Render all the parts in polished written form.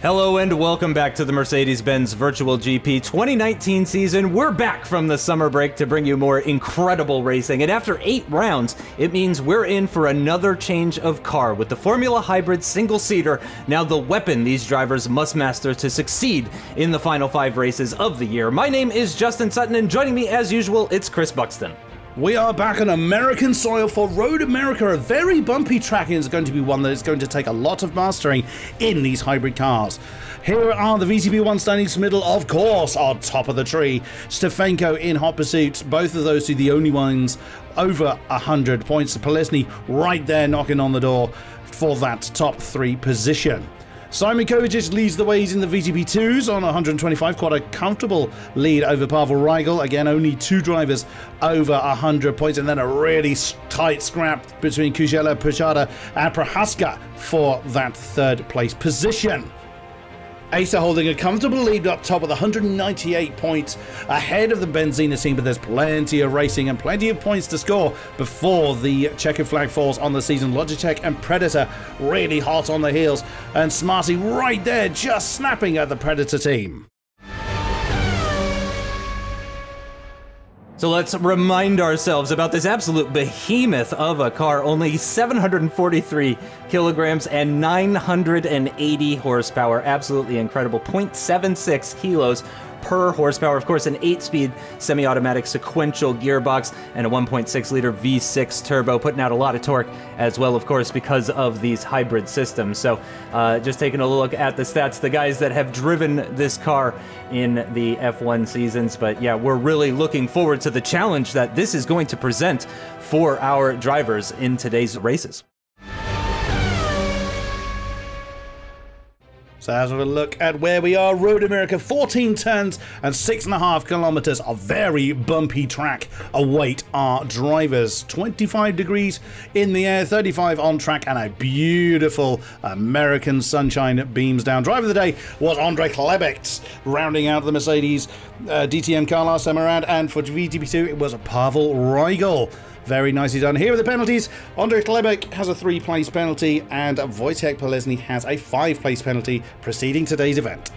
Hello and welcome back to the Mercedes-Benz Virtual GP 2019 season. We're back from the summer break to bring you more incredible racing, and after 8 rounds, it means we're in for another change of car with the Formula Hybrid single-seater, now the weapon these drivers must master to succeed in the final 5 races of the year. My name is Justin Sutton, and joining me as usual, it's Chris Buxton. We are back on American soil for Road America. A very bumpy track is going to be one that is going to take a lot of mastering in these hybrid cars. Here are the VTB1 standings middle, of course, on top of the tree. Stefanko in hot pursuit. Both of those two the only ones over 100 points. Polesny right there knocking on the door for that top 3 position. Simon Kovacic leads the way. He's in the VTB2s on 125, quite a comfortable lead over Pavel Rigel. Again, only 2 drivers over 100 points, and then a really tight scrap between Kujela, Puchada and Prohaska for that 3rd place position. Acer holding a comfortable lead up top with 198 points ahead of the Benzina team, but there's plenty of racing and plenty of points to score before the checkered flag falls on the season. Logitech and Predator really hot on the heels, and Smarty right there just snapping at the Predator team. So let's remind ourselves about this absolute behemoth of a car, only 743 kilograms and 980 horsepower. Absolutely incredible, 0.76 kilos per horsepower. Of course, an 8-speed semi-automatic sequential gearbox and a 1.6-liter V6 turbo, putting out a lot of torque as well, of course, because of these hybrid systems. So just taking a look at the stats, the guys that have driven this car in the F1 seasons. But yeah, we're really looking forward to the challenge that this is going to present for our drivers in today's races. So as we look at where we are, Road America, 14 turns and 6.5 kilometers of very bumpy track await our drivers. 25 degrees in the air, 35 on track, and a beautiful American sunshine beams down. Driver of the day was Andre Klebek, rounding out the Mercedes DTM car last time around, and for VTB2 it was Pavel Rigel. Very nicely done. Here are the penalties. Andre Klebek has a 3-place penalty, and Wojciech Polesny has a 5-place penalty preceding today's event.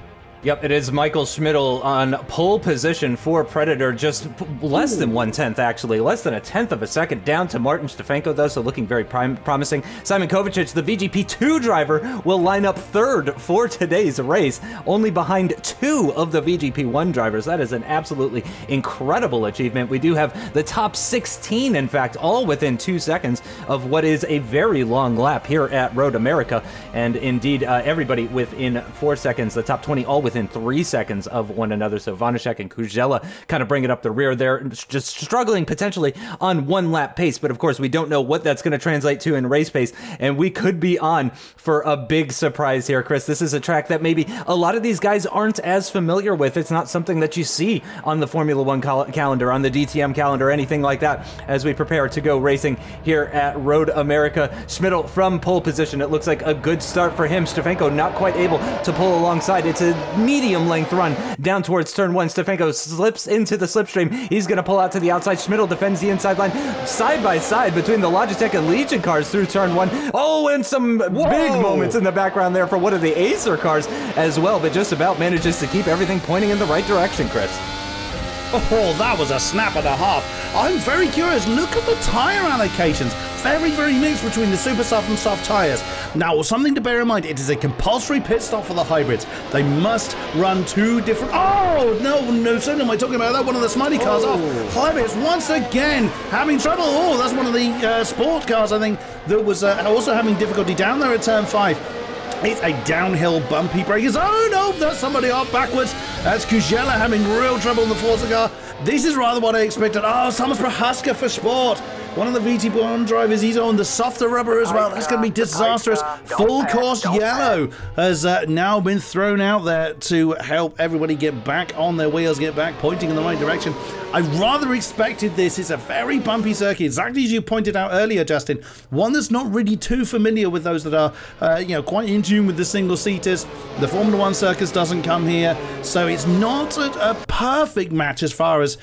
Yep, it is Michael Schmidl on pole position for Predator, just less than 1/10 actually, less than 1/10 of a second down to Martin Stefanko though, so looking very promising. Simon Kovacic, the VGP2 driver, will line up 3rd for today's race, only behind 2 of the VGP1 drivers. That is an absolutely incredible achievement. We do have the top 16, in fact, all within 2 seconds of what is a very long lap here at Road America, and indeed everybody within 4 seconds, the top 20 all within 3 seconds of one another. So Vanashek and Kujela kind of bringing up the rear there, just struggling potentially on 1-lap pace, but of course we don't know what that's going to translate to in race pace, and we could be on for a big surprise here, Chris. This is a track that maybe a lot of these guys aren't as familiar with. It's not something that you see on the Formula 1 calendar, on the DTM calendar, anything like that, as we prepare to go racing here at Road America. Schmidl from pole position. It looks like a good start for him. Stefanko not quite able to pull alongside. It's a medium length run down towards turn 1. Stefanko slips into the slipstream. He's going to pull out to the outside. Schmidl defends the inside line, side by side between the Logitech and Legion cars through turn 1. Oh, and some big moments in the background there for one of the Acer cars as well, but just about manages to keep everything pointing in the right direction, Chris. Oh, that was a snap and a half. I'm very curious. Look at the tyre allocations. Very, very mixed between the super soft and soft tyres. Now, something to bear in mind, it is a compulsory pit stop for the hybrids. They must run 2 different... Oh, no, certainly am I talking about that? One of the smiley cars off. Hybrids once again having trouble. Oh, that's one of the sport cars, I think, that was also having difficulty down there at turn 5. It's a downhill bumpy breakers. Oh no, that's somebody off backwards. That's Kujela having real trouble in the Forza car. This is rather what I expected. Oh, Thomas Prohaska for sport. One of the VT1 drivers, he's on the softer rubber as well. That's going to be disastrous. Full course yellow has now been thrown out there to help everybody get back on their wheels, get back pointing in the right direction. I rather expected this. It's a very bumpy circuit, exactly as you pointed out earlier, Justin. One that's not really too familiar with those that are, quite in tune with the single-seaters. The Formula One circus doesn't come here, so it's not a perfect match as far as,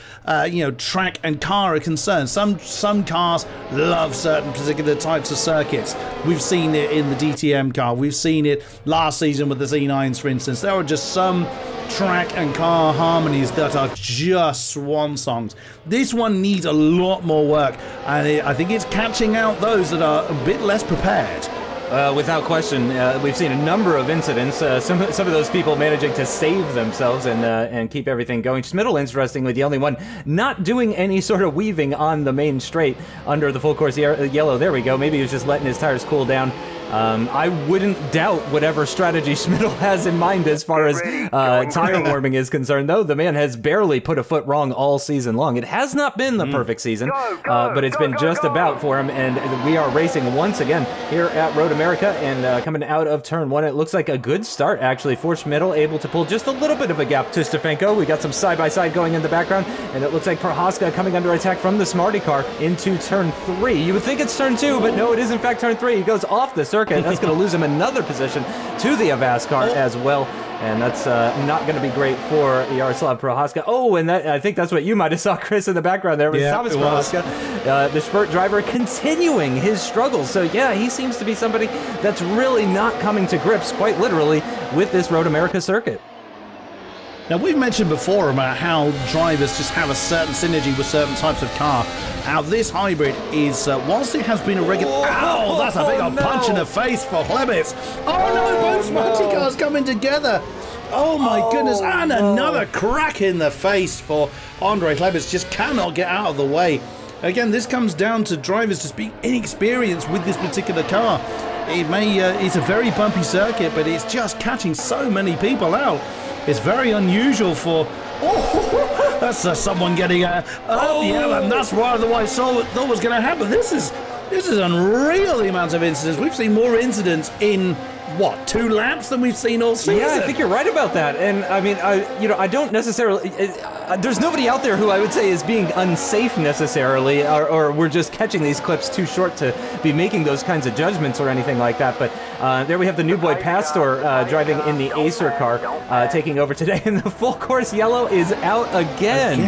track and car are concerned. Some cars love certain particular types of circuits. We've seen it in the DTM car. We've seen it last season with the Z9s, for instance. There are just some track and car harmonies that are just swan songs. This one needs a lot more work, and I think it's catching out those that are a bit less prepared. Without question, we've seen a number of incidents. Some of those people managing to save themselves and keep everything going. Schmidl, interestingly, the only one not doing any sort of weaving on the main straight under the full course yellow. There we go. Maybe he was just letting his tires cool down. I wouldn't doubt whatever strategy Schmidl has in mind as far as tire warming is concerned, though. The man has barely put a foot wrong all season long. It has not been the perfect season, but it's been just about for him, and we are racing once again here at Road America, and coming out of turn one, it looks like a good start, actually, for Schmidl, able to pull just a little bit of a gap to Stefanko. We got some side-by-side going in the background, and it looks like Prohaska coming under attack from the Smarty car into turn 3. You would think it's turn 2, but no, it is in fact turn 3. He goes off the circuit. That's going to lose him another position to the Avast car as well, and that's not going to be great for Yaroslav Prohaska. Oh, and I think that's what you might have saw, Chris, in the background there. Yeah, Thomas Prohaska, the Spurt driver, continuing his struggles. So yeah, he seems to be somebody that's really not coming to grips, quite literally, with this Road America circuit. Now, we've mentioned before about how drivers just have a certain synergy with certain types of car. Now, this hybrid is, whilst it has been a regular... Ow, that's a big old punch in the face for Chlebitz. Oh, no, both Smarty cars coming together. Oh, my goodness, and another crack in the face for Andre Chlebitz. Just cannot get out of the way. Again, this comes down to drivers just being inexperienced with this particular car. It's a very bumpy circuit, but it's just catching so many people out. It's very unusual for... Oh, that's someone getting the and that's why I thought was going to happen. This is unreal, the amount of incidents. We've seen more incidents in, what, 2 laps than we've seen all season? Yeah, I think you're right about that. And I mean, I don't necessarily... there's nobody out there who I would say is being unsafe necessarily, or we're just catching these clips too short to be making those kinds of judgments or anything like that. But there we have the new boy Pastor driving in the Acer car, taking over today. And the full course yellow is out again.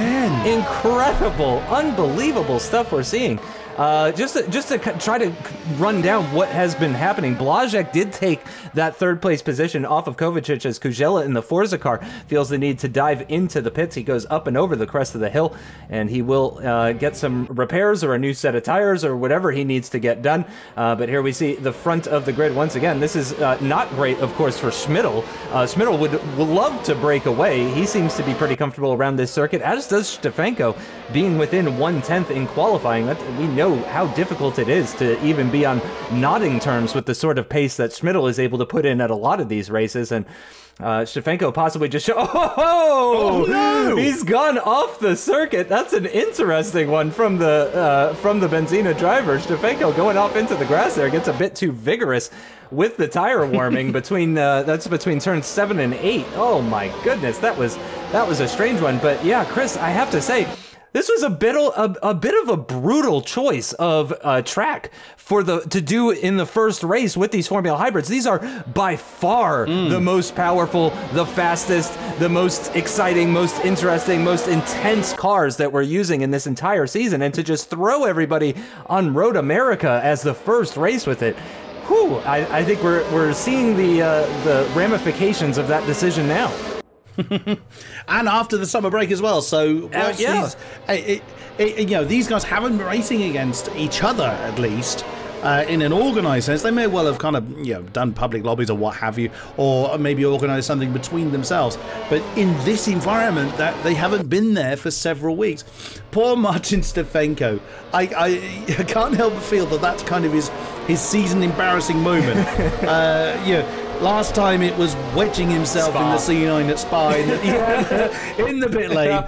Incredible, unbelievable stuff we're seeing. Just to try to run down what has been happening, Blazek did take that third place position off of Kovacic as Kujela in the Forza car feels the need to dive into the pits. He goes up and over the crest of the hill, and he will get some repairs or a new set of tires or whatever he needs to get done. But here we see the front of the grid once again. This is not great, of course, for Schmidl. Schmidl would love to break away. He seems to be pretty comfortable around this circuit, as does Stefanko, being within 1/10 in qualifying. We know how difficult it is to even be on nodding terms with the sort of pace that Schmidl is able to put in at a lot of these races, and Stefanko possibly just oh no! He's gone off the circuit. That's an interesting one from the Benzina driver. Stefanko going off into the grass there, gets a bit too vigorous with the tire warming between between turns 7 and 8. Oh my goodness, that was a strange one. But yeah, Chris, I have to say, this was a bit of a brutal choice of track to do in the first race with these Formula hybrids. These are by far the most powerful, the fastest, the most exciting, most interesting, most intense cars that we're using in this entire season. And to just throw everybody on Road America as the first race with it, whew, I think we're seeing the ramifications of that decision now. And after the summer break as well, so these guys haven't been racing against each other, at least in an organised sense. They may well have kind of done public lobbies or what have you, or maybe organised something between themselves, but in this environment that they haven't been there for several weeks. Poor Martin Stefanko. I can't help but feel that that's kind of his season embarrassing moment. Last time it was wedging himself in the C9 at Spa in the pit lane.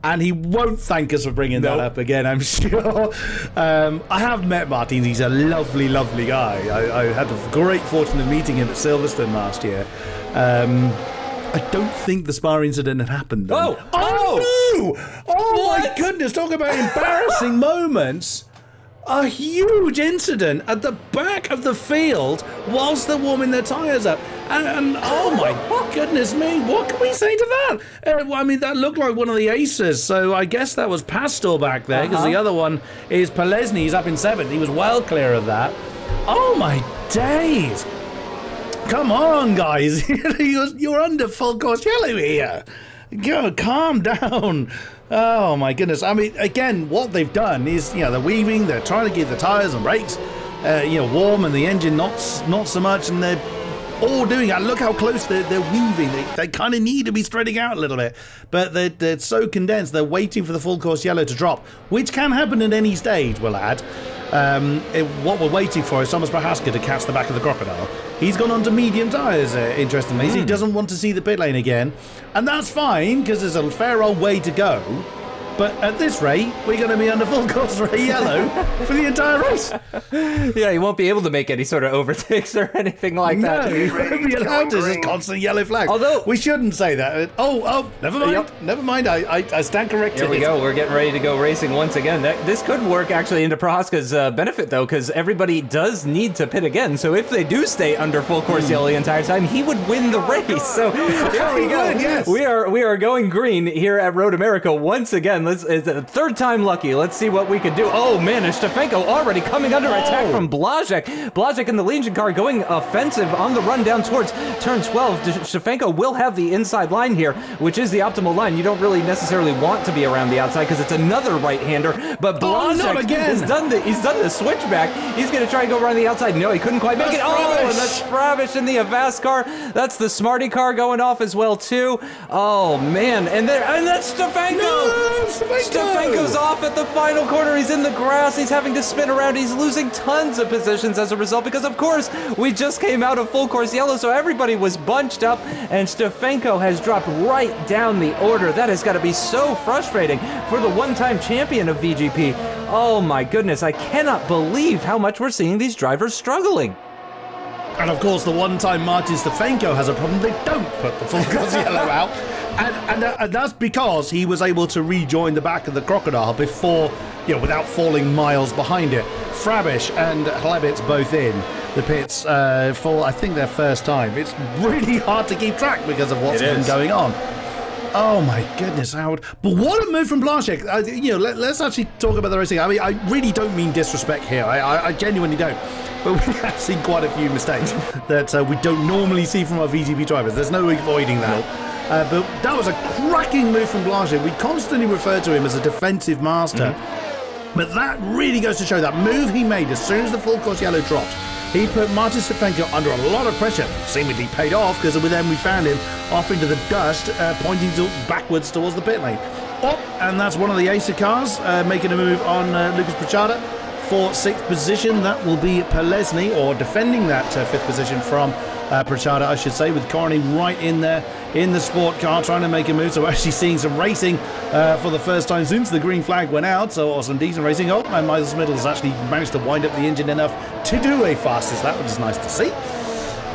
And he won't thank us for bringing that up again, I'm sure. I have met Martin. He's a lovely, lovely guy. I had the great fortune of meeting him at Silverstone last year. I don't think the Spa incident had happened then. Oh my goodness, talk about embarrassing moments. A huge incident at the back of the field whilst they're warming their tyres up. And oh my goodness me, what can we say to that? Well, I mean, that looked like one of the aces, so I guess that was Pastor back there, because the other one is Pelesny. He's up in 7th. He was well clear of that. Oh my days. Come on, guys. You're under full course yellow here. Go, calm down. Oh my goodness. I mean, again, what they've done is, they're weaving, they're trying to keep the tyres and brakes, warm, and the engine not so much, and they're all doing it. Look how close they're weaving. They kind of need to be spreading out a little bit, but they're so condensed. They're waiting for the full course yellow to drop, which can happen at any stage, we'll add. What we're waiting for is Thomas Prohaska to catch the back of the crocodile. He's gone on to medium tyres, interestingly. He doesn't want to see the pit lane again. And that's fine, because there's a fair old way to go. But at this rate, we're going to be under full course yellow for the entire race. Yeah, he won't be able to make any sort of overtakes or anything like that. No, he won't be allowed to. There's a constant yellow flag. Although we shouldn't say that. Oh, never mind. Yep. Never mind. I stand corrected. Here we go. We're getting ready to go racing once again. This could work actually into Prohaska's benefit, though, because everybody does need to pit again. So if they do stay under full course yellow the entire time, he would win the race. So here we go. Yes. We are going green here at Road America once again. It's the third time lucky. Let's see what we can do. Oh man, and Stefanko already coming under attack from Blazek. Blazek in the Legion car going offensive on the run down towards turn 12. Stefanko will have the inside line here, which is the optimal line. You don't really necessarily want to be around the outside because it's another right-hander. But Blazek has done the switchback. He's going to try and go around the outside. No, he couldn't quite make it. Oh, and that's Frabish in the Avast car. That's the Smarty car going off as well too. Oh man, and that's Stefanko. No, Stefanko's off at the final corner. He's in the grass. He's having to spin around. He's losing tons of positions as a result because, of course, we just came out of full course yellow, so everybody was bunched up, and Stefanko has dropped right down the order. That has got to be so frustrating for the one-time champion of VGP. Oh my goodness, I cannot believe how much we're seeing these drivers struggling. And of course, the one-time Martin Stefanko has a problem. They don't put the full course yellow out. And that's because he was able to rejoin the back of the crocodile before, without falling miles behind it. Frabish and Hlebitz both in the pits for, I think, their first time. It's really hard to keep track because of what's been going on. Oh my goodness, Howard. But what a move from Blazek. Let's actually talk about the racing. I mean, I really don't mean disrespect here. I genuinely don't. But we have seen quite a few mistakes that we don't normally see from our VGP drivers. There's no avoiding that. But that was a cracking move from Blazek. We constantly refer to him as a defensive master. But that really goes to show that move he made as soon as the full course yellow dropped. He put Martin Stefanko under a lot of pressure. Seemingly paid off, because then we found him off into the dust, pointing backwards towards the pit lane. Oh, and that's one of the Acer cars making a move on Lucas Pachada for 6th position. That will be Pelesny, or defending that 5th position from Pachada, I should say, with Corney right in there in the sport car trying to make a move. So we're actually seeing some racing for the first time since the green flag went out. So some decent racing. Oh, and Miles Middle has actually managed to wind up the engine enough to do a fastest lap, which is nice to see.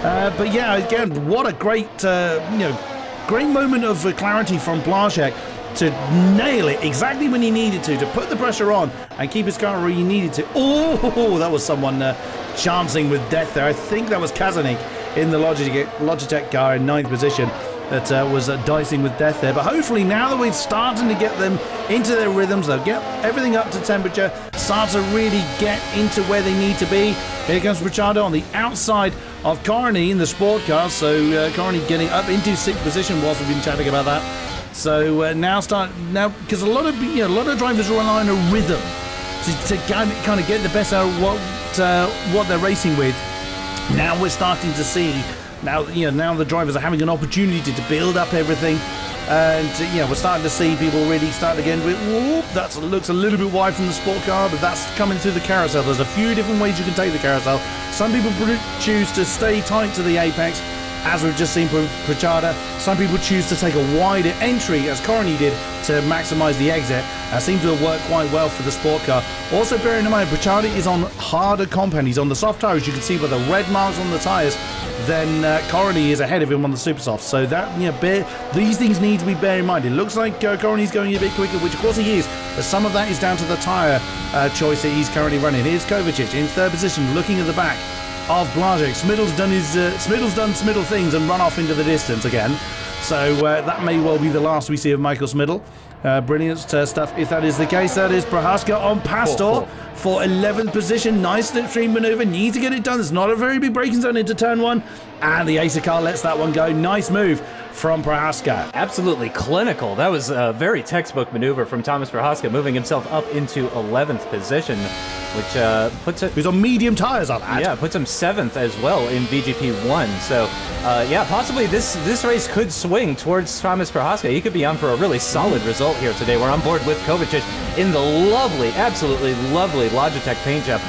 But yeah, again, what a great, great moment of clarity from Blazek to nail it exactly when he needed to put the pressure on and keep his car where he needed to. Oh, that was someone chancing with death there. I think that was Kazanik in the Logitech car in 9th position that was dicing with death there. But hopefully now that we're starting to get them into their rhythms, they'll get everything up to temperature, start to really get into where they need to be. Here comes Ricciardo on the outside of Corney in the sport car. So Corney getting up into 6th position whilst we've been chatting about that. So now because a lot of drivers rely on a rhythm to kind of get the best out of what they're racing with. Now we're starting to see now the drivers are having an opportunity to build up everything, and we're starting to see people really start again with that looks a little bit wide from the sport car, but that's coming through the carousel. There's a few different ways you can take the carousel. Some people choose to stay tight to the apex. as we've just seen from Pritchard. Some people choose to take a wider entry, as Corny did, to maximise the exit. Seemed to have worked quite well for the sport car. Also bearing in mind, Pritchard is on harder compound. He's on the soft tyres. You can see by the red marks on the tyres. Then Corny is ahead of him on the super soft. So that, these things need to be bear in mind. It looks like Corny's going a bit quicker, which of course he is, but some of that is down to the tyre choice that he's currently running. Here's Kovacic in third position, looking at the back of Blazek. Smiddle's done his Smiddle things and run off into the distance again. So that may well be the last we see of Michael Smiddle. Brilliant stuff. If that is the case, that is Prohaska on Pastor for 11th position. Nice slipstream manoeuvre. Needs to get it done. There's not a very big braking zone into turn 1. And the Acer car lets that one go. Nice move from Prohaska. Absolutely clinical. That was a very textbook maneuver from Thomas Prohaska, moving himself up into 11th position, which puts it... He's on medium tyres on that. Yeah, puts him 7th as well in VGP 1. So, yeah, possibly this race could swing towards Thomas Prohaska. He could be on for a really solid result here today. We're on board with Kovacic in the lovely, absolutely lovely Logitech paint job.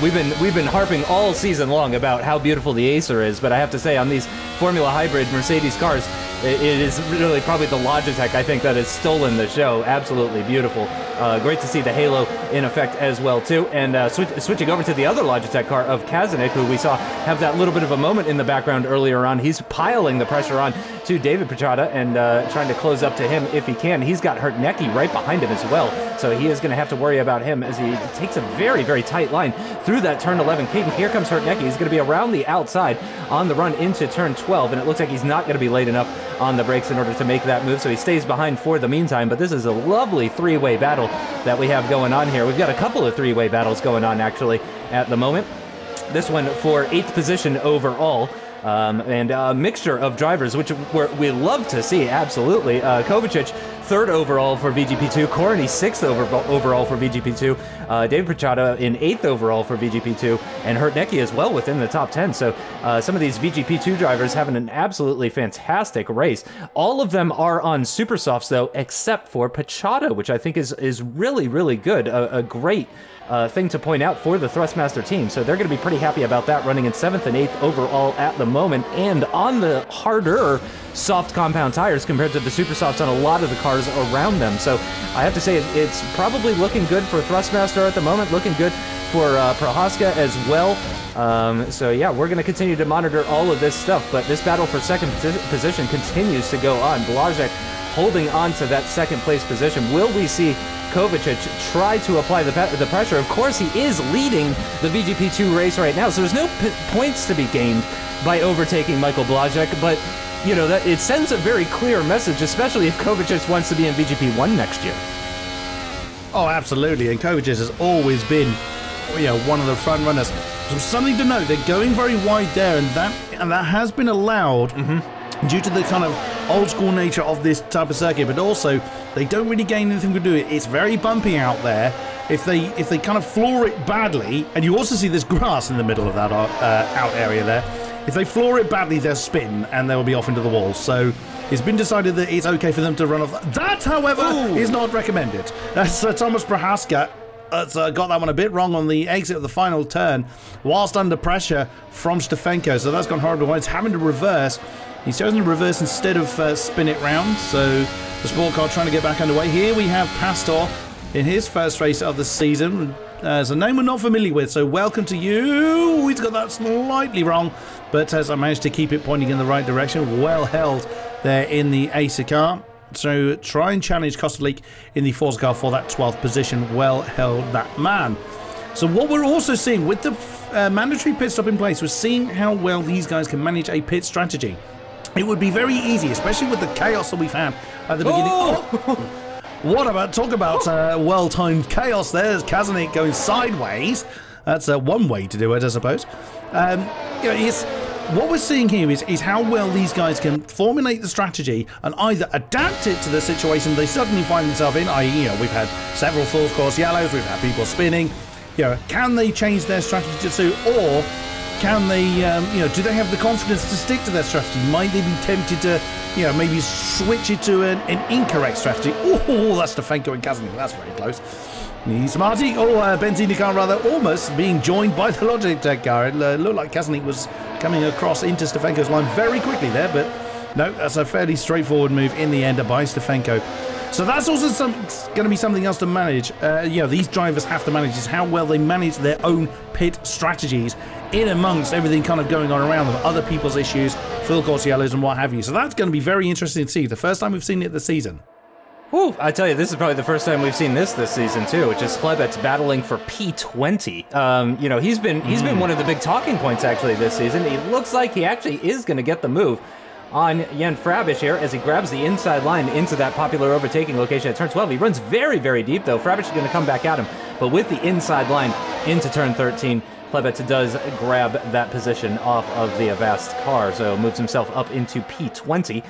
We've been harping all season long about how beautiful the Acer is, but I have to say, on these Formula Hybrid Mercedes cars, it is really probably the Logitech, I think, that has stolen the show. Absolutely beautiful. Great to see the halo in effect as well, too. And switching over to the other Logitech car of Kazanik, who we saw have that little bit of a moment in the background earlier on. He's piling the pressure on to David Pachada and trying to close up to him if he can. He's got Hurtnecki right behind him as well, so he is going to have to worry about him as he takes a very, very tight line through that turn 11. Here comes Hurtnecki. He's going to be around the outside on the run into turn 12, and it looks like he's not going to be late enough on the brakes in order to make that move, so he stays behind for the meantime. But this is a lovely three-way battle that we have going on here. We've got a couple of three-way battles going on, actually, at the moment. This one for 8th position overall. And a mixture of drivers, which we love to see, absolutely. Kovacic, 3rd overall for VGP2. Corny, 6th overall for VGP2. David Pachada in 8th overall for VGP2. And Hurtnecki as well within the top 10. So some of these VGP2 drivers having an absolutely fantastic race. All of them are on super softs, though, except for Pachada, which I think is really, really good. A great thing to point out for the Thrustmaster team. So they're going to be pretty happy about that, running in 7th and 8th overall at the moment, and on the harder soft compound tires compared to the super softs on a lot of the cars around them. So I have to say it's probably looking good for Thrustmaster at the moment, looking good for Prohaska as well. So yeah, we're going to continue to monitor all of this stuff, but this battle for 2nd position continues to go on. Blazek holding on to that 2nd place position. Will we see Kovacic try to apply the pressure? Of course, he is leading the VGP2 race right now, so there's no points to be gained by overtaking Michael Blazek, but that it sends a very clear message, especially if Kovacic wants to be in VGP1 next year. Oh, absolutely, and Kovacic has always been one of the front runners. So something to note, they're going very wide there, and that has been allowed due to the kind of old school nature of this type of circuit, but also they don't really gain anything to do it. It's very bumpy out there. If they kind of floor it badly, and you also see this grass in the middle of that out area there, if they floor it badly, they'll spin and they'll be off into the wall. So it's been decided that it's okay for them to run off. That, however, is not recommended. That's Thomas Prohaska. Got that one a bit wrong on the exit of the final turn whilst under pressure from Stefanko, so that's gone horribly. It's having to reverse. He's chosen to reverse instead of spin it round, so the sport car trying to get back underway. Here we have Pastor in his first race of the season. It's a name we're not familiar with, so welcome to you. He's got that slightly wrong, but as I managed to keep it pointing in the right direction, well held there in the Acer car. So try and challenge Kostalik in the Forza car for that 12th position. Well held, that man. So what we're also seeing with the mandatory pit stop in place, we're seeing how well these guys can manage a pit strategy. It would be very easy, especially with the chaos that we've had at the beginning. Talk about well-timed chaos there. There's Kazanik going sideways. That's one way to do it, I suppose. What we're seeing here is how well these guys can formulate the strategy and either adapt it to the situation they suddenly find themselves in, i.e., we've had several full course yellows, we've had people spinning. Can they change their strategy to suit, or can they, do they have the confidence to stick to their strategy? Might they be tempted to, maybe switch it to an incorrect strategy? Oh, that's Stefanko and Kazanik. That's very close. Smarty, Benzini car rather, almost being joined by the Logitech car. It looked like Kazanik was coming across into Stefenko's line very quickly there, but no, that's a fairly straightforward move in the end by Stefenko. So that's also going to be something else to manage. These drivers have to manage is how well they manage their own pit strategies in amongst everything kind of going on around them, other people's issues, full course yellows and what have you. So that's going to be very interesting to see. The first time we've seen it this season. Whew, I tell you, this is probably the first time we've seen this season too, which is Klebet's battling for P20. He's been one of the big talking points actually this season. It looks like he actually is going to get the move on Jan Frabisch here as he grabs the inside line into that popular overtaking location at turn 12. He runs very, very deep though. Frabisch is going to come back at him, but with the inside line into turn 13, Klebet does grab that position off of the Avast car, so moves himself up into P20.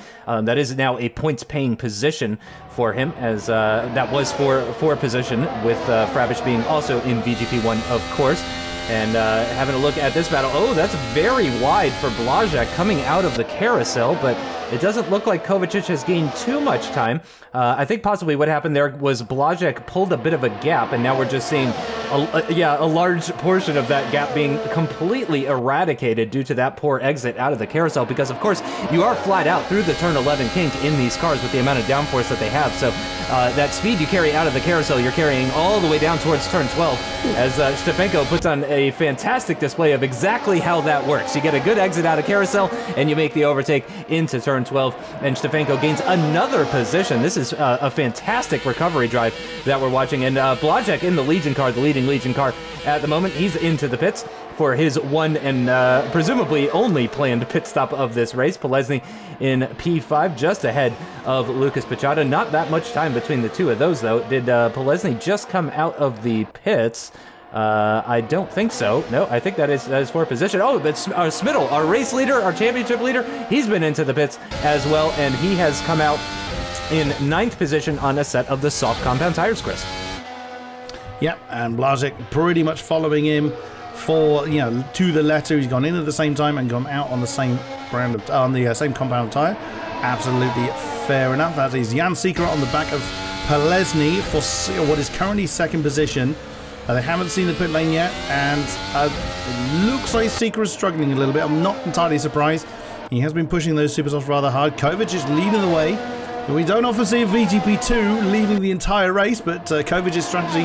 That is now a points-paying position for him, as that was for position, with Frabisch being also in VGP1, of course. And having a look at this battle, oh, that's very wide for Blazek coming out of the carousel, but it doesn't look like Kovacic has gained too much time. I think possibly what happened there was Blazek pulled a bit of a gap, and now we're just seeing a large portion of that gap being completely eradicated due to that poor exit out of the carousel, because of course you are flat out through the turn 11 kink in these cars with the amount of downforce that they have. So that speed you carry out of the carousel, you're carrying all the way down towards turn 12, as Stefenko puts on a fantastic display of exactly how that works. You get a good exit out of carousel, and you make the overtake into turn 12, and Stefenko gains another position. This is a fantastic recovery drive that we're watching, and Blazek in the Legion car, the leading Legion car at the moment. He's into the pits for his one and presumably only planned pit stop of this race. Polesny in P5, just ahead of Lucas Pichata. Not that much time between the two of those, though. Did Polesny just come out of the pits? I don't think so. No, I think that is for position. Oh, that's Smittle, our race leader, our championship leader. He's been into the pits as well, and he has come out in 9th position on a set of the soft compound tires, Chris. Yep, and Blazek pretty much following him for, to the letter. He's gone in at the same time and gone out on the same brand of, on the same compound tire. Absolutely fair enough. That is Jan Seeker on the back of Polesny for what is currently 2nd position. They haven't seen the pit lane yet, and it looks like Seeker is struggling a little bit. I'm not entirely surprised. He has been pushing those supersofts rather hard. Kovac is leading the way. We don't often see a VGP2 leading the entire race, but Kovac's strategy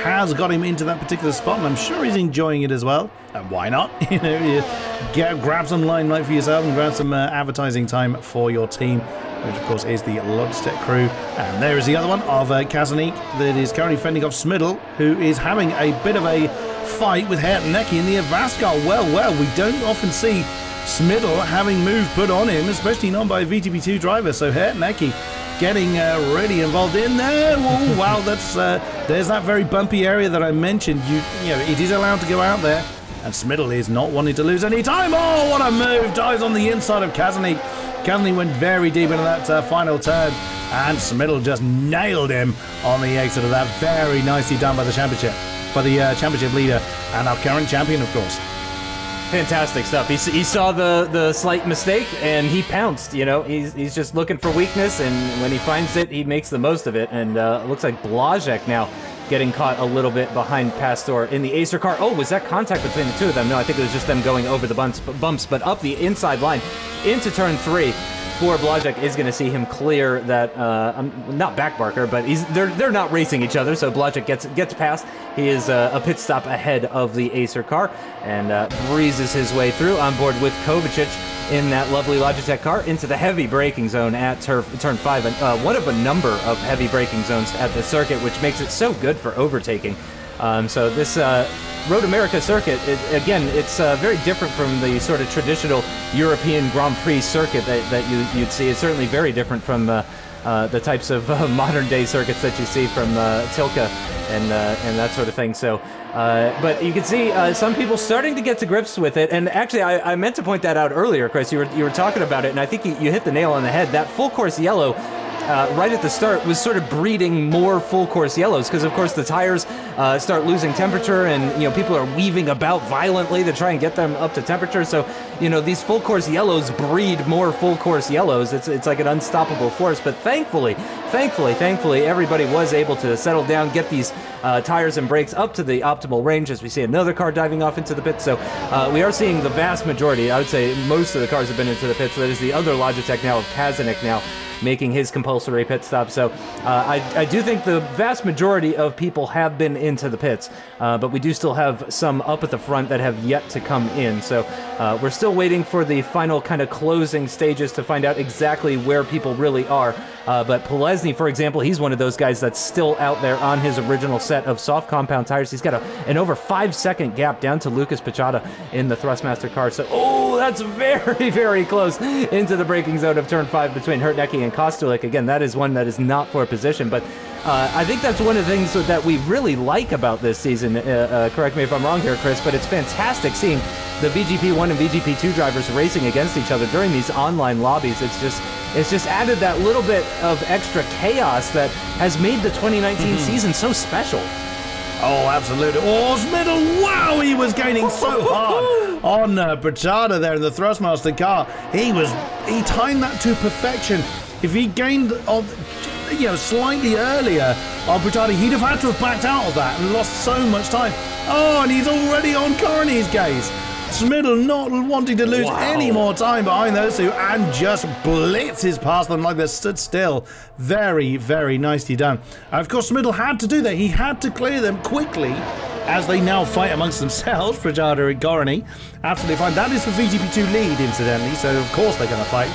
has got him into that particular spot, and I'm sure he's enjoying it as well. And why not? You grab some limelight for yourself and grab some advertising time for your team, which of course is the Logitech crew. And there is the other one of Kazanik that is currently fending off Smiddle, who is having a bit of a fight with Hertenecki in the Avast car. Well, we don't often see Smiddle having move put on him, especially not by a VGP2 driver. So Hertenecki getting really involved in there. Oh, wow, that's there's that very bumpy area that I mentioned. It is allowed to go out there, and Smiddle is not wanting to lose any time. Oh, what a move! Dives on the inside of Kazanik. Kazanik went very deep into that final turn, and Smiddle just nailed him on the exit of that. Very nicely done by the championship leader and our current champion, of course. Fantastic stuff. He saw the slight mistake and he pounced. He's just looking for weakness, and when he finds it, he makes the most of it. And it looks like Blazek now getting caught a little bit behind Pastor in the Acer car. Oh, was that contact between the two of them? No, I think it was just them going over the bumps, but up the inside line into turn 3. For Blazek is going to see him clear that, not backbarker, but they're not racing each other, so Blazek gets past. He is a pit stop ahead of the Acer car and breezes his way through on board with Kovacic in that lovely Logitech car into the heavy braking zone at turn 5. And, one of a number of heavy braking zones at the circuit, which makes it so good for overtaking. So this Road America circuit, it's very different from the sort of traditional European Grand Prix circuit that you'd see. It's certainly very different from the types of modern-day circuits that you see from Tilke and that sort of thing. So, but you can see some people starting to get to grips with it. And actually, I meant to point that out earlier, Chris. You were talking about it, and I think you hit the nail on the head. That full course yellow right at the start was sort of breeding more full course yellows, because of course the tires start losing temperature, and people are weaving about violently to try and get them up to temperature. So these full course yellows breed more full course yellows. It's like an unstoppable force. But thankfully, everybody was able to settle down, get these tires and brakes up to the optimal range, as we see another car diving off into the pits. So we are seeing the vast majority, I would say most of the cars have been into the pits. So that is the other Logitech now of Kazanik now making his compulsory pit stop. So I do think the vast majority of people have been into the pits, but we do still have some up at the front that have yet to come in. So we're still waiting for the final kind of closing stages to find out exactly where people really are. But Polesny, for example, he's one of those guys that's still out there on his original set of soft compound tires. He's got an over 5-second gap down to Lucas Pichata in the Thrustmaster car. So, that's very, very close into the braking zone of turn 5 between Hurtnecki and Kostulik. Again, that is one that is not for position, but I think that's one of the things that we really like about this season. Correct me if I'm wrong here, Chris, but it's fantastic seeing the VGP1 and VGP2 drivers racing against each other during these online lobbies. It's just added that little bit of extra chaos that has made the 2019 season so special. Oh, absolutely. Oh, Smiddle, wow, he was gaining so hard on Pichata there in the Thrustmaster car. He timed that to perfection. If he gained on, slightly earlier on Pichata, he'd have had to have backed out of that and lost so much time. Oh, and he's already on Corney's gaze. Smiddle not wanting to lose any more time behind those two and just blitzes past them like they stood still. Very, very nicely done. Of course, Smiddle had to do that. He had to clear them quickly as they now fight amongst themselves, Pichata and Corney. Absolutely fine. That is for VGP2 lead, incidentally, so of course they're going to fight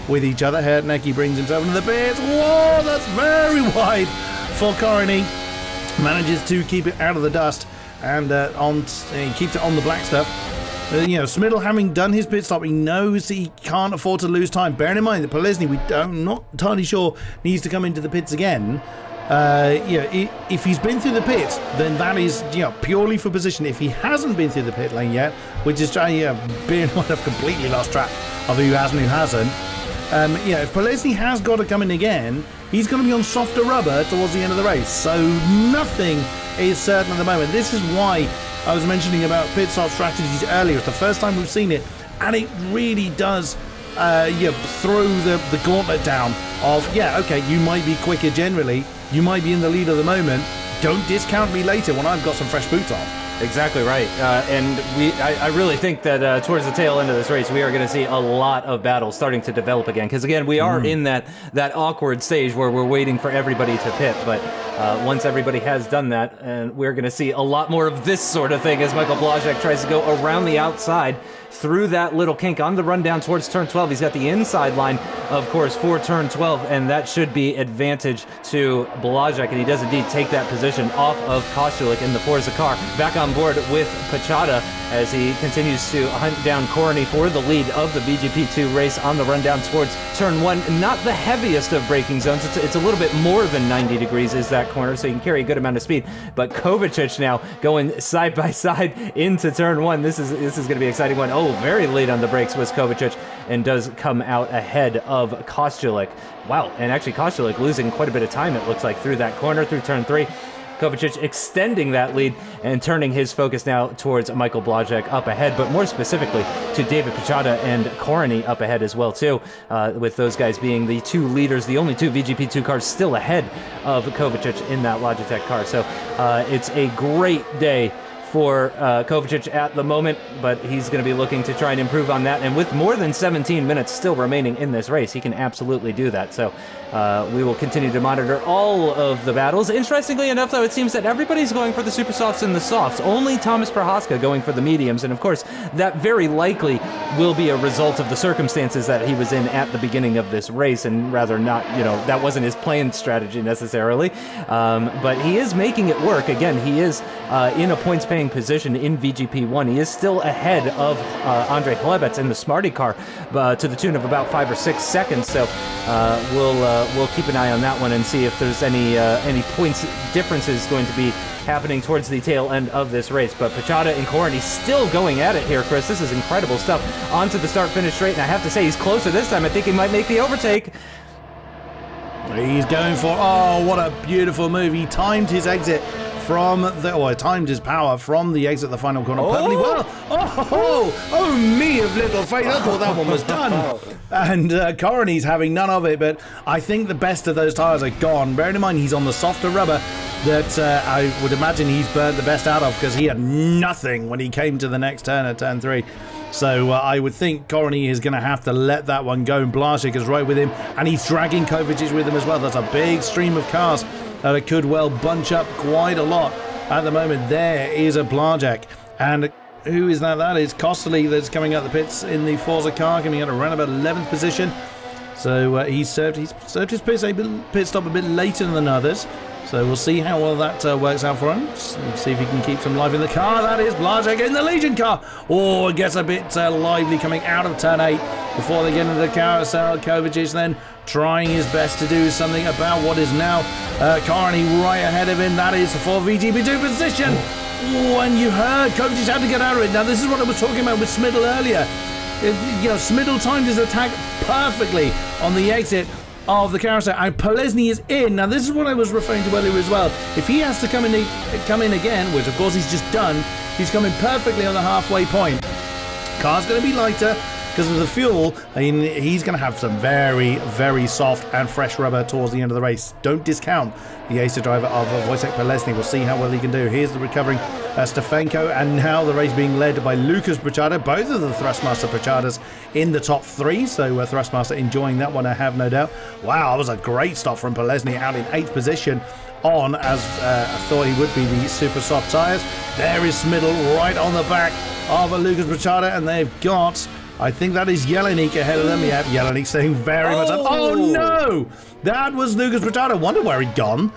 with each other. Hurtnecki brings himself into the pits. Whoa, that's very wide for Corney. Manages to keep it out of the dust and keeps it on the black stuff. Smiddle, having done his pit stop, he knows he can't afford to lose time. Bearing in mind that Polesny, I'm not entirely sure, needs to come into the pits again. If he's been through the pits, then that is purely for position. If he hasn't been through the pit lane yet, which is being I've completely lost track of who has and who hasn't. If Polesny has got to come in again, he's going to be on softer rubber towards the end of the race. So nothing is certain at the moment. This is why I was mentioning about pit stop strategies earlier. It's the first time we've seen it, and it really does throw the gauntlet down of, okay, you might be quicker generally, you might be in the lead at the moment, don't discount me later when I've got some fresh boots on. Exactly right, and I really think that towards the tail end of this race, we are going to see a lot of battles starting to develop again. Because again, we are in that awkward stage where we're waiting for everybody to pit. But once everybody has done that, and we're going to see a lot more of this sort of thing as Michael Blazek tries to go around the outside through that little kink on the run down towards turn 12. He's got the inside line, of course, for turn 12, and that should be advantage to Blazek, and he does indeed take that position off of Kostulik in the Forza car. Back on board with Pichata as he continues to hunt down Corney for the lead of the VGP2 race on the run down towards turn 1. Not the heaviest of braking zones. It's a little bit more than 90 degrees is that corner, so you can carry a good amount of speed. But Kovacic now going side by side into turn 1. This is going to be an exciting one. Oh, very late on the brakes was Kovacic and does come out ahead of Kostulik. Wow, and actually Kostulik losing quite a bit of time, it looks like, through that corner, through turn 3. Kovacic extending that lead and turning his focus now towards Michael Blazek up ahead, but more specifically to David Pichata and Corney up ahead as well too, with those guys being the two leaders, the only two VGP2 cars still ahead of Kovacic in that Logitech car. So it's a great day for Kovacic at the moment, but he's going to be looking to try and improve on that. And with more than 17 minutes still remaining in this race, he can absolutely do that. So we will continue to monitor all of the battles. Interestingly enough, though, it seems that everybody's going for the super softs and the softs. Only Thomas Prohaska going for the mediums. And of course, that very likely will be a result of the circumstances that he was in at the beginning of this race, and rather not, that wasn't his planned strategy necessarily. But he is making it work. Again, he is in a points-paying position in VGP1. He is still ahead of Andrei Hlebets in the Smarty car to the tune of about 5 or 6 seconds. So we'll keep an eye on that one and see if there's any points differences going to be happening towards the tail end of this race. But Pichata and Corney still going at it here, Chris. This is incredible stuff. Onto the start-finish straight, and I have to say he's closer this time. I think he might make the overtake. He's going for, oh, what a beautiful move. He timed his exit from the, or timed his power from the exit of the final corner perfectly well. Oh, me of little faith. I thought that one was done. And Corony's having none of it, but I think the best of those tyres are gone. Bearing in mind he's on the softer rubber that I would imagine he's burnt the best out of, because he had nothing when he came to the next turn at turn 3. So I would think Corony is going to have to let that one go, and Blasek is right with him, and he's dragging Kovacic with him as well. That's a big stream of cars that could well bunch up quite a lot at the moment. There is a Blasek, and who is that? That is Kostely that's coming out the pits in the Forza car, coming out around about 11th position. So he's served his pit stop a bit later than others. So we'll see how well that works out for him. See if he can keep some life in the car. That is Blasek in the Legion car. Oh, it gets a bit lively coming out of turn 8 before they get into the carousel. Kovacic then trying his best to do something about what is now Corony right ahead of him. That is for VGP2 position. Oh, and you heard Kovacic had to get out of it. Now, this is what I was talking about with Smiddle earlier. Smiddle timed his attack perfectly on the exit of the carousel, and Polesny is in. Now, this is what I was referring to earlier as well. If he has to come in again, which of course he's just done, he's coming perfectly on the halfway point. Car's going to be lighter because of the fuel. I mean, he's going to have some very, very soft and fresh rubber towards the end of the race. Don't discount the acer driver of Wojciech Polesny. We'll see how well he can do. Here's the recovering Stefanko, and now the race being led by Lucas Brachada. Both of the Thrustmaster Brachadas in the top 3, so Thrustmaster enjoying that one, I have no doubt. Wow, that was a great stop from Polesny out in 8th position on, as I thought he would be, the super soft tyres. There is Smiddle right on the back of Lucas Brachada, and they've got, I think that is Jelinek ahead of them. Yeah, Jelinek staying very much up. Oh no! That was Lucas Brachada. Wonder where he'd gone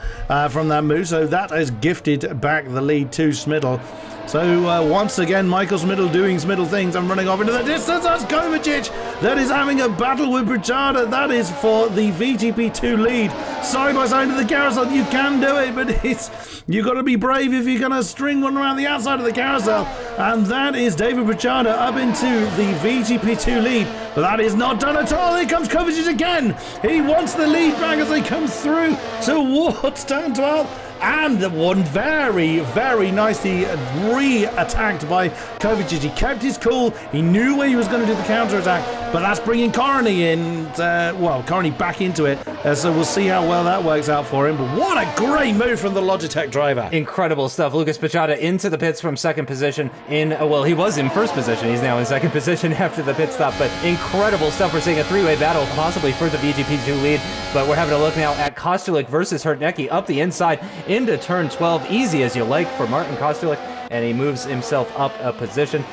from that move. So that has gifted back the lead to Smiddle. So once again, Michael Smiddle doing Smiddle things and running off into the distance. That's Kovacic that is having a battle with Brachada. That is for the VGP2 lead. Side by side to the carousel. You can do it, but you've got to be brave if you're going to string one around the outside of the carousel. And that is David Brachada up into the VGP2 lead. But that is not done at all. Here comes Kovacic again. He wants the lead back as they come through towards turn 12. And one very, very nicely re-attacked by Kovacic. He kept his cool. He knew where he was going to do the counter-attack. But that's bringing Corony in, Corony back into it. So we'll see how well that works out for him. But what a great move from the Logitech driver. Incredible stuff. Lucas Brachada into the pits from 2nd position. Well, he was in 1st position. He's now in 2nd position after the pit stop. But incredible stuff. We're seeing a 3-way battle, possibly for the VGP2 lead. But we're having a look now at Kostulik versus Hurtnecki up the inside into turn 12. Easy as you like for Martin Kostulik. And he moves himself up a position.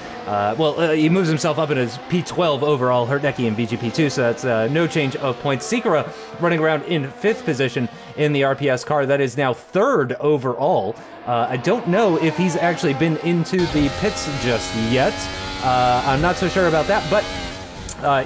He moves himself up in his P12 overall, Hurtnecki in VGP2, so that's no change of points. Sikora running around in 5th position in the RPS car. That is now 3rd overall. I don't know if he's actually been into the pits just yet. I'm not so sure about that, but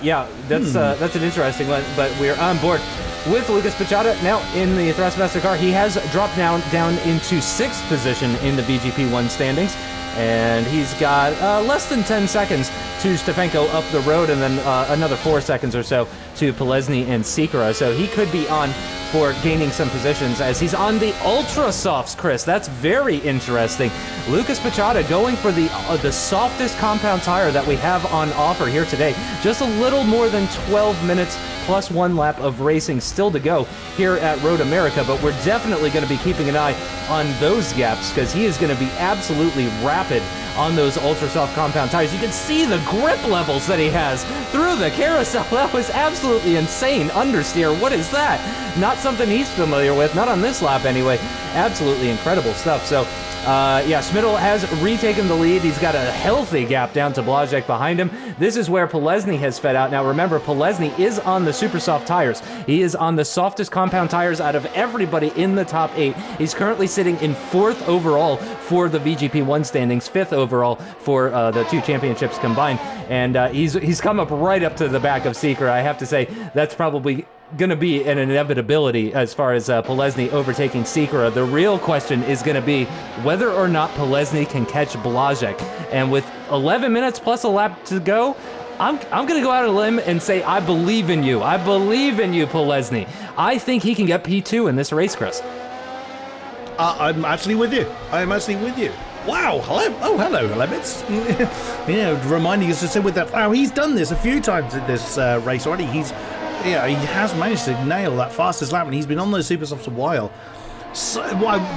yeah, that's an interesting one. But we're on board with Lucas Brachada now in the Thrustmaster car. He has dropped down into 6th position in the VGP1 standings. And he's got less than 10 seconds to Stefanko up the road, and then another 4 seconds or so to Polesny and Sikora. So he could be on for gaining some positions as he's on the Ultra Softs, Chris. That's very interesting. Lucas Brachada going for the softest compound tire that we have on offer here today. Just a little more than 12 minutes plus 1 lap of racing still to go here at Road America, but we're definitely going to be keeping an eye on those gaps because he is going to be absolutely rapid on those ultra soft compound tires. You can see the grip levels that he has through the carousel. That was absolutely insane. Understeer, what is that? Not something he's familiar with, not on this lap anyway. Absolutely incredible stuff. So yeah, Smiddle has retaken the lead. He's got a healthy gap down to Blasek behind him. This is where Polesny has fed out. Now remember, Polesny is on the super soft tires. He is on the softest compound tires out of everybody in the top 8. He's currently sitting in 4th overall for the VGP1 standings, 5th overall for the 2 championships combined. And he's come up right up to the back of Sikora. I have to say, that's probably going to be an inevitability as far as Polesny overtaking Sikora. The real question is going to be whether or not Polesny can catch Blasek. And with 11 minutes plus a lap to go, I'm going to go out on a limb and say I believe in you. I believe in you, Polesny. I think he can get P2 in this race, Chris. I'm actually with you. I am actually with you. Wow, hello. Oh, hello, Lemons. Reminding us to sit with that. Wow, he's done this a few times in this race already. He has managed to nail that fastest lap, and he's been on those super softs a while. So,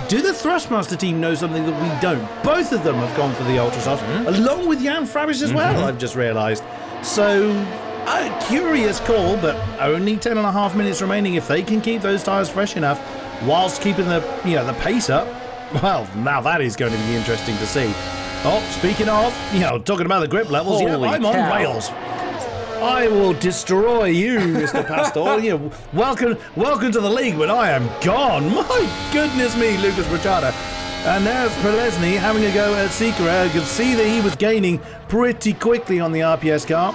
do the Thrustmaster team know something that we don't? Both of them have gone for the Ultra Softs, along with Jan Frabish as well, I've just realised. So, a curious call, but only 10.5 minutes remaining. If they can keep those tyres fresh enough, whilst keeping the pace up, well, now that is going to be interesting to see. Oh, speaking of, talking about the grip levels, I'm on rails. I will destroy you, Mr. Pastor. Welcome to the league when I am gone. My goodness me, Lucas Brachada. And there's Prelesny having a go at Sikora. You can see that he was gaining pretty quickly on the RPS car.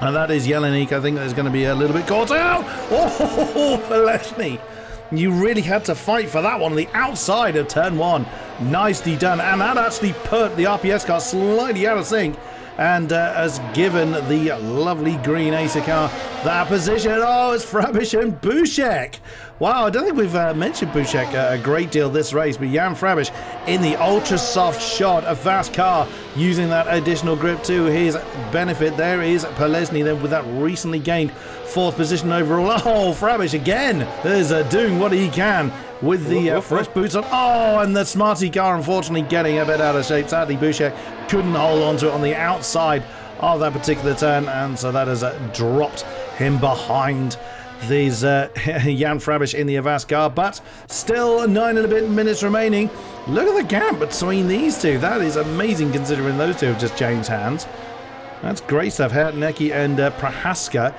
And that is Jelinek. I think there's going to be a little bit caught out. Oh, Prelesny. You really had to fight for that one on the outside of turn 1. Nicely done. And that actually put the RPS car slightly out of sync. And has given the lovely green Acer car that position. Oh, it's Frabish and Bushek. Wow, I don't think we've mentioned Bushek a great deal this race, but Jan Frabish in the ultra soft shot, a fast car, using that additional grip to his benefit. There is Prelesny then with that recently gained 4th position overall. Oh, Frabish again is doing what he can with the fresh boots on. Oh, and the Smarty car unfortunately getting a bit out of shape. Sadly, Bushek couldn't hold on to it on the outside of that particular turn, and so that has dropped him behind these Jan Frabish in the Avast car. But still 9 and a bit minutes remaining. Look at the gap between these two. That is amazing considering those two have just changed hands. That's great stuff. Hertnecki and Prohaska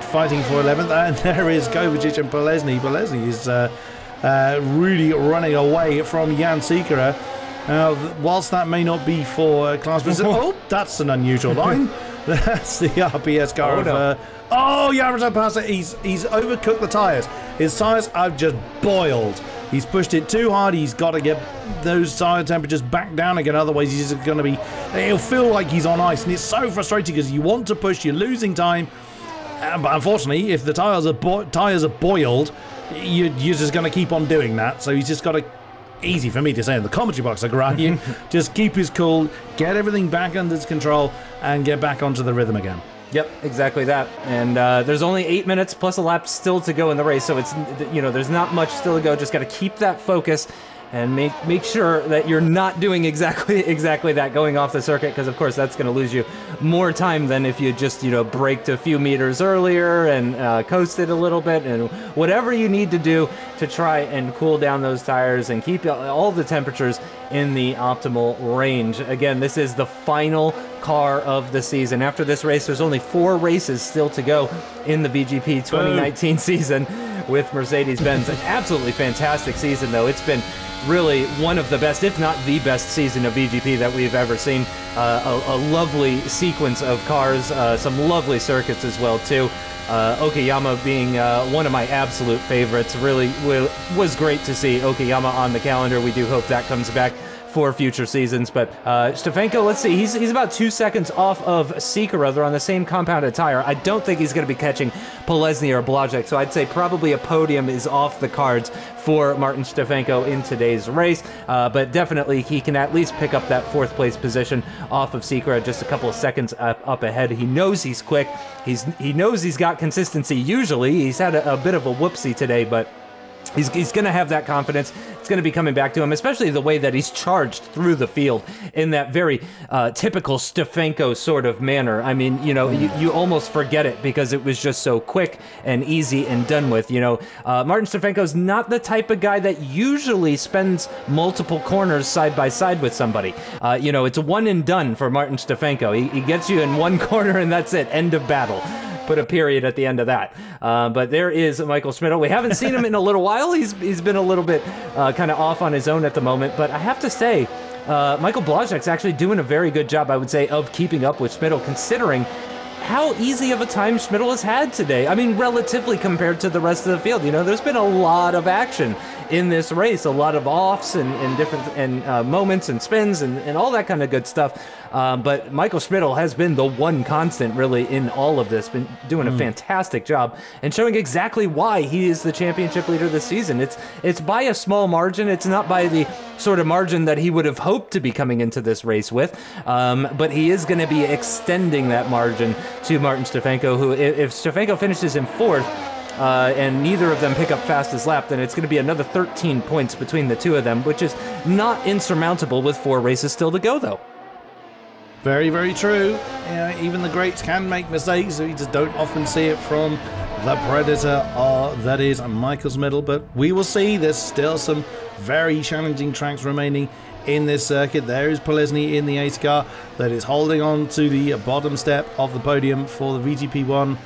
fighting for 11th, and there is Kovacic and Prelesny. Prelesny is really running away from Jan Sikora. Whilst that may not be for class position, that's an unusual line. That's the RPS car of Yamato Pasa. He's overcooked the tyres. His tyres have just boiled. He's pushed it too hard. He's got to get those tyre temperatures back down again. Otherwise, he's going to be. He'll feel like he's on ice, and it's so frustrating because you want to push, you're losing time. But unfortunately, if the tyres are boiled, you're just going to keep on doing that. So he's just got to. Easy for me to say in the commentary box, I grant you. Just keep his cool, get everything back under control, and get back onto the rhythm again. Yep, exactly that. And there's only 8 minutes plus a lap still to go in the race, so it's there's not much still to go. Just got to keep that focus and make sure that you're not doing exactly that going off the circuit, because of course that's going to lose you more time than if you just braked a few meters earlier and coasted a little bit, and whatever you need to do to try and cool down those tires and keep all the temperatures in the optimal range. Again, this is the final car of the season. After this race, there's only 4 races still to go in the VGP 2019 season with Mercedes-Benz. An absolutely fantastic season, though. It's been really one of the best, if not the best season of VGP that we've ever seen. A lovely sequence of cars, some lovely circuits as well, too. Okayama being one of my absolute favorites. Really was great to see Okayama on the calendar. We do hope that comes back for future seasons. But Stefanko, let's see, he's about 2 seconds off of Sikora. They're on the same compounded tire. I don't think he's going to be catching Prelesny or Blazek, so I'd say probably a podium is off the cards for Martin Stefanko in today's race. But definitely he can at least pick up that 4th place position off of Sikora, just a couple of seconds up ahead. He knows he's quick. He knows he's got consistency usually. He's had a bit of a whoopsie today, but he's going to have that confidence. It's going to be coming back to him, especially the way that he's charged through the field in that very typical Stefanko sort of manner. I mean, you almost forget it because it was just so quick and easy and done with. Martin Stefanko's not the type of guy that usually spends multiple corners side by side with somebody. It's a one and done for Martin Stefanko. He gets you in one corner and that's it. End of battle. Put a period at the end of that. But there is Michael Schmidl. We haven't seen him in a little while. He's been a little bit kind of off on his own at the moment. But I have to say, Michael Blazek's actually doing a very good job, I would say, of keeping up with Schmidl, considering how easy of a time Schmidl has had today. I mean, relatively compared to the rest of the field. You know, there's been a lot of action in this race, a lot of offs and different moments and spins and all that kind of good stuff. But Michael Schmidl has been the one constant really in all of this, been doing a fantastic job and showing exactly why he is the championship leader this season. It's by a small margin. It's not by the sort of margin that he would have hoped to be coming into this race with, but he is going to be extending that margin to Martin Stefanko, who, if Stefanko finishes in 4th, and neither of them pick up fastest lap, then it's going to be another 13 points between the two of them, which is not insurmountable with 4 races still to go, though. Very, very true. Yeah, even the greats can make mistakes. We just don't often see it from the Predator, that is Michael Schmidl. But we will see. There's still some very challenging tracks remaining in this circuit. There is Polesny in the ace car that is holding on to the bottom step of the podium for the VGP1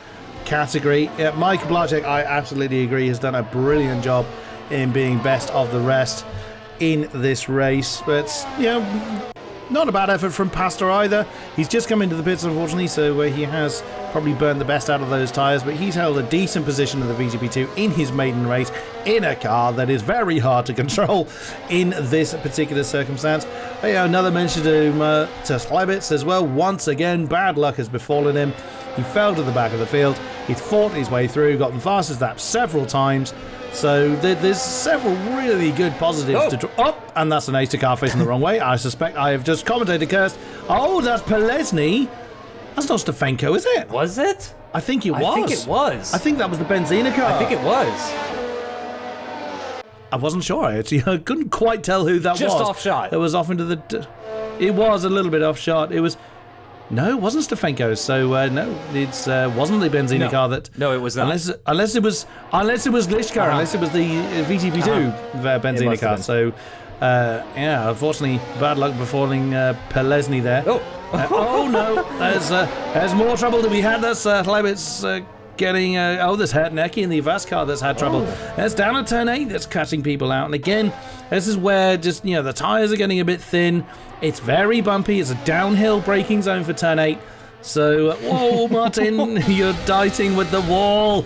category. Yeah, Michael Błaszczyk, I absolutely agree, has done a brilliant job in being best of the rest in this race. But, you know, not a bad effort from Pastor either. He's just come into the pits, unfortunately, so he has probably burned the best out of those tyres, but he's held a decent position in the VGP2 in his maiden race in a car that is very hard to control in this particular circumstance. Yeah, another mention to Slebitz as well. Once again, bad luck has befallen him. He fell to the back of the field. He's fought his way through, got the fastest lap several times. So there's several really good positives to... Oh, and that's an ace car facing the wrong way. I suspect I have just commentated cursed. Oh, that's Polesny. That's not Stefanko, is it? Was it? I think it was. I think it was. I think that was the Benzina car. I think it was. I wasn't sure. I couldn't quite tell who that was. Just off shot. It was off into the... It was a little bit off shot. It was... No, it wasn't Stefanko. So no, it wasn't the Benzina car that. No, it was not. Unless it was Lishkar, unless it was the VGP2 Benzina car. So yeah, unfortunately, bad luck befalling Polesny there. Oh no, there's more trouble to be had. That's Slebitz getting there's Hertnecki in the Avast car that's had trouble. That's down at turn 8 that's catching people out, and again, this is where just the tyres are getting a bit thin. It's very bumpy. It's a downhill braking zone for turn 8. So, whoa, Martin, you're diting with the wall.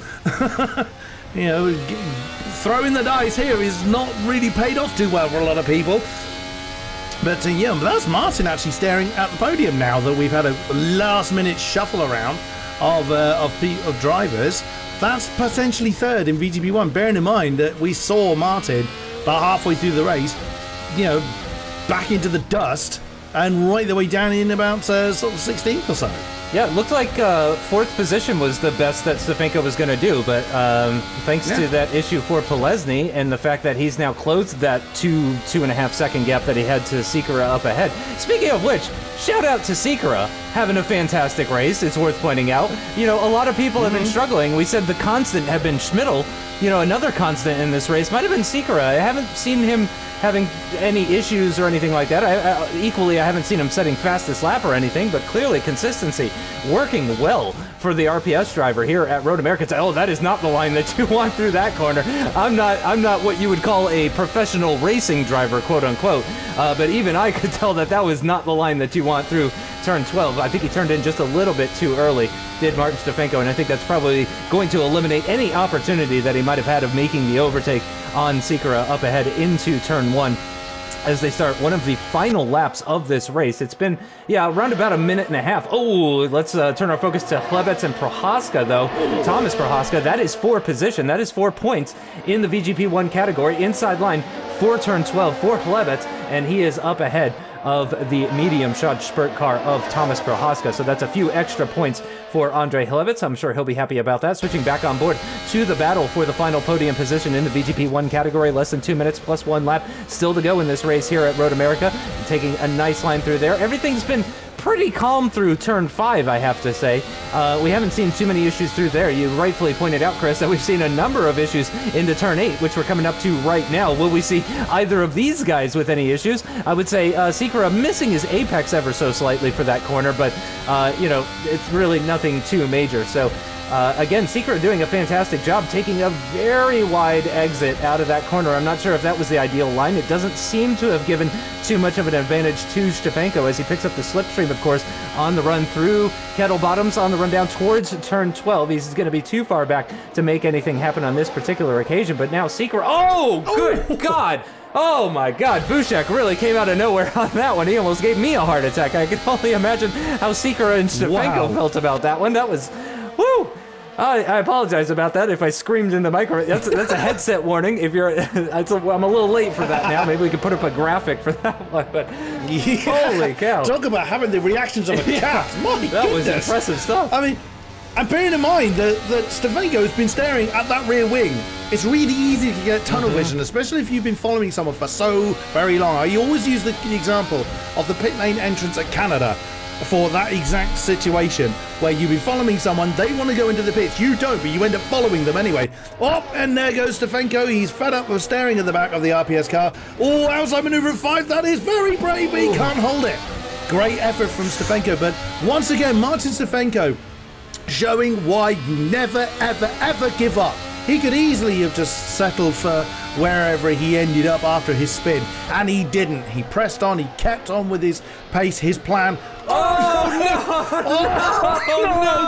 Throwing the dice here is not really paid off too well for a lot of people. But yeah, that's Martin actually staring at the podium now that we've had a last-minute shuffle around of drivers. That's potentially 3rd in VGP1. Bearing in mind that we saw Martin about halfway through the race, back into the dust and right the way down in about sort of 16th or so. Yeah, it looked like 4th position was the best that Stefanko was going to do, but thanks to that issue for Polesny and the fact that he's now closed that 2.5 second gap that he had to Sikora up ahead. Speaking of which, shout out to Sikora, having a fantastic race, it's worth pointing out. A lot of people have been struggling. We said the constant had been Schmidl. Another constant in this race might have been Sikora. I haven't seen him having any issues or anything like that. Equally, I haven't seen him setting fastest lap or anything, but clearly consistency working well for the RPS driver here at Road America. Oh, that is not the line that you want through that corner. I'm not what you would call a professional racing driver, quote unquote, but even I could tell that was not the line that you want through turn 12. I think he turned in just a little bit too early, did Martin Stefanko, and I think that's probably going to eliminate any opportunity that he might have had of making the overtake on Sikora up ahead into turn 1 as they start one of the final laps of this race. It's been, around about a minute and a half. Oh, let's turn our focus to Chlebets and Prohaska, though. Thomas Prohaska, that is 4 position. That is 4 points in the VGP1 category. Inside line for turn 12 for Chlebets, and he is up ahead of the medium shod spurt car of Thomas Prohaska. So that's a few extra points for Andre Chlebets. I'm sure he'll be happy about that. Switching back on board to the battle for the final podium position in the VGP1 category. Less than 2 minutes plus 1 lap still to go in this race here at Road America. Taking a nice line through there. Everything's been pretty calm through turn 5, I have to say. We haven't seen too many issues through there. You rightfully pointed out, Chris, that we've seen a number of issues into turn 8, which we're coming up to right now. Will we see either of these guys with any issues? I would say Sikora missing his apex ever so slightly for that corner, but, it's really nothing too major. So Again, Secret doing a fantastic job taking a very wide exit out of that corner. I'm not sure if that was the ideal line. It doesn't seem to have given too much of an advantage to Stefanko as he picks up the slipstream, of course, on the run through Kettle Bottoms, on the run down towards turn 12. He's going to be too far back to make anything happen on this particular occasion, but now Secret... Oh, good God! Oh my God, Bushek really came out of nowhere on that one. He almost gave me a heart attack. I can only imagine how Secret and Stefanko felt about that one. That was... Woo! I apologize about that if I screamed in the microphone. That's a headset warning. If you're, I'm a little late for that now. Maybe we could put up a graphic for that one. But holy cow! Talk about having the reactions of a cat. My goodness, that was impressive stuff. I mean, and bearing in mind that Stefanko has been staring at that rear wing. It's really easy to get tunnel vision, especially if you've been following someone for so very long. I always use the example of the pit lane entrance at Canada for that exact situation where you've been following someone, they want to go into the pits, you don't, but you end up following them anyway. Oh, and there goes Stefanko. He's fed up of staring at the back of the RPS car. Oh, outside maneuver 5, that is very brave, but he can't hold it. Great effort from Stefanko, but once again, Martin Stefanko showing why you never, ever, ever give up. He could easily have just settled for wherever he ended up after his spin, and he didn't. He pressed on, he kept on with his pace, his plan. No!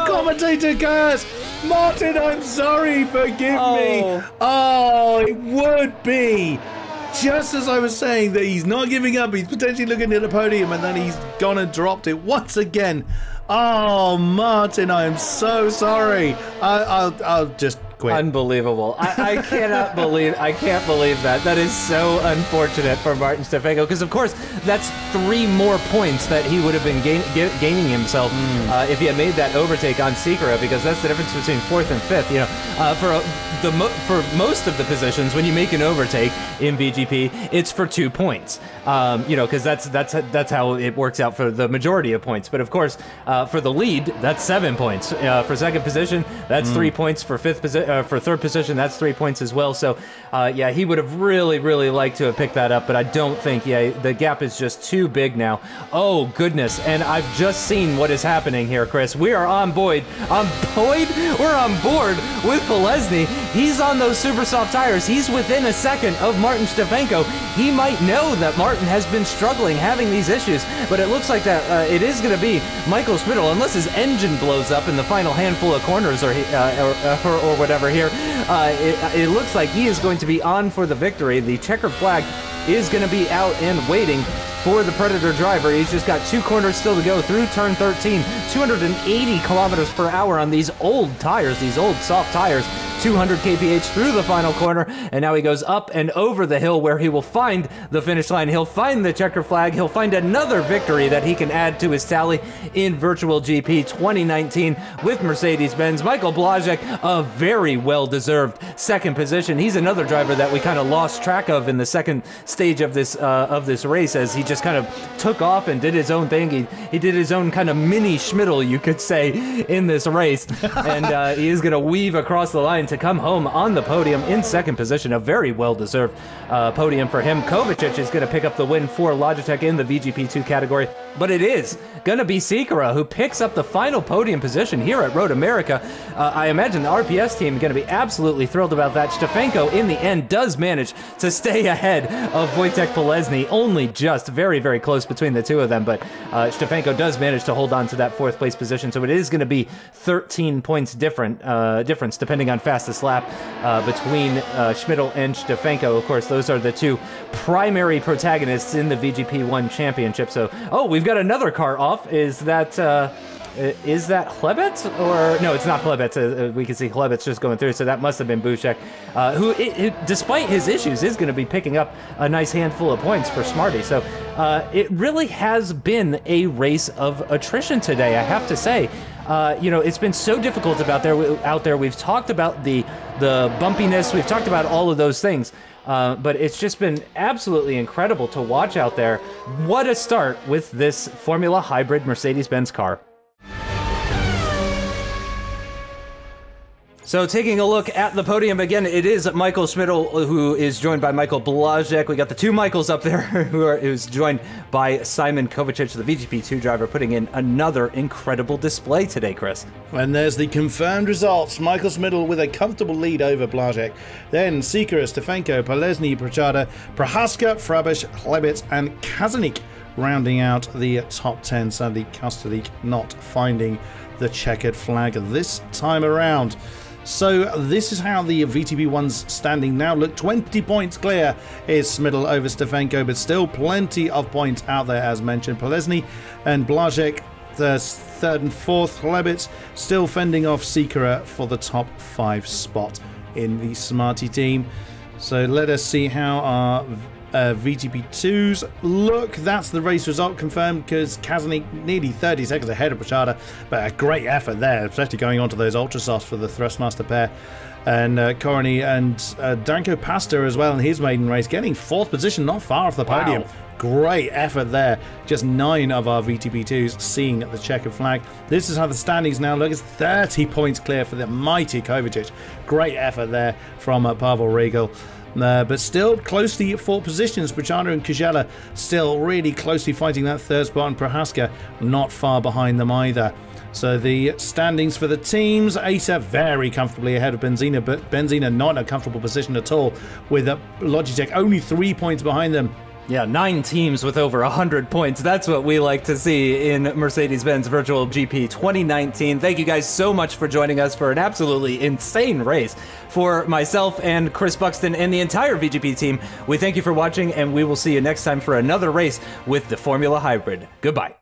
Commentator curse! Martin, I'm sorry, forgive me. Oh, it would be. Just as I was saying that he's not giving up, he's potentially looking at the podium, and then he's gone and dropped it once again. Oh, Martin, I am so sorry. I'll just quit. Unbelievable. I can't believe that. That is so unfortunate for Martin Stefanko, because of course that's 3 more points that he would have been gaining himself if he had made that overtake on Secret, because that's the difference between 4th and 5th. You know, for most of the positions, when you make an overtake in VGP, it's for 2 points. You know, because that's how it works out for the majority of points. But of course, for the lead, that's 7 points. For second position, that's 3 points. For for third position, that's 3 points as well. So, yeah, he would have really liked to have picked that up, but I don't think. Yeah, the gap is just too big now. Oh goodness! And I've just seen what is happening here, Chris. We are on board. We're on board with Polesny. He's on those super soft tires. He's within a second of Martin Stefanko. He might know that Martin has been struggling, having these issues, but it looks like that it is going to be Michael Schmidl, unless his engine blows up in the final handful of corners or whatever here. It looks like he is going to be on for the victory. The checkered flag is going to be out and waiting for the Predator driver. He's just got 2 corners still to go through turn 13. 280 kilometers per hour on these old tires, these old soft tires. 200 kph through the final corner, and now he goes up and over the hill where he will find the finish line. He'll find the checker flag. He'll find another victory that he can add to his tally in Virtual GP 2019 with Mercedes-Benz. Michael Blazek, a very well-deserved second position. He's another driver that we kind of lost track of in the second stage of this race, as he just kind of took off and did his own thing. He did his own kind of mini Schmidl, you could say, in this race, and he is going to weave across the line to come home on the podium in second position. A very well-deserved podium for him. Kovacic is going to pick up the win for Logitech in the VGP2 category, but it is going to be Sikora who picks up the final podium position here at Road America. I imagine the RPS team is going to be absolutely thrilled about that. Stefanko, in the end, does manage to stay ahead of Wojtek Polesny, only just very close between the two of them, but Stefanko does manage to hold on to that 4th place position, so it is going to be 13 points difference depending on fastest lap between Schmidl and Stefanko. Of course, those are the 2 primary protagonists in the VGP1 championship. So, oh, we've got another car off. Is that Chlebets? Or no, it's not Chlebets. We can see Chlebets just going through, so that must have been Bushek, who, despite his issues, is going to be picking up a nice handful of points for Smarty. So it really has been a race of attrition today, I have to say. You know, it's been so difficult out there. We've talked about the bumpiness. We've talked about all of those things. But it's just been absolutely incredible to watch out there. What a start with this Formula Hybrid Mercedes-Benz car. So taking a look at the podium again, it is Michael Schmidl who is joined by Michael Blazek. We got the two Michaels up there who's joined by Simon Kovacic, the VGP2 driver, putting in another incredible display today, Chris. And there's the confirmed results. Michael Schmidl with a comfortable lead over Blazek. Then Sikora, Stefanko, Polesny, Prochada, Prohaska, Frabish, Hlebitz and Kazanik rounding out the top 10. Sadly, Kostalik not finding the checkered flag this time around. So this is how the VTB1's standing now look. 20 points clear is Schmidl over Stefanko, but still plenty of points out there as mentioned. Polesny and Blazek, the third and fourth. Hlebitz still fending off Sikora for the top 5 spot in the Smarty team. So let us see how our VGP2s look. That's the race result confirmed because Kazanik nearly 30 seconds ahead of Prochada, but a great effort there, especially going on to those ultra softs for the Thrustmaster pair. And Korony and Danko Pasta as well in his maiden race, getting 4th position, not far off the podium. Wow. Great effort there. Just 9 of our VTB2s seeing the checkered flag. This is how the standings now look. It's 30 points clear for the mighty Kovacic. Great effort there from Pavel Regal. But still closely at 4 positions. Prochada and Kujala still really closely fighting that 3rd spot, and Prohaska not far behind them either. So the standings for the teams, Acer very comfortably ahead of Benzina, but Benzina not in a comfortable position at all, with Logitech only 3 points behind them. Yeah, 9 teams with over 100 points. That's what we like to see in Mercedes-Benz Virtual GP 2019. Thank you guys so much for joining us for an absolutely insane race. For myself and Chris Buxton and the entire VGP team, we thank you for watching, and we will see you next time for another race with the Formula Hybrid. Goodbye.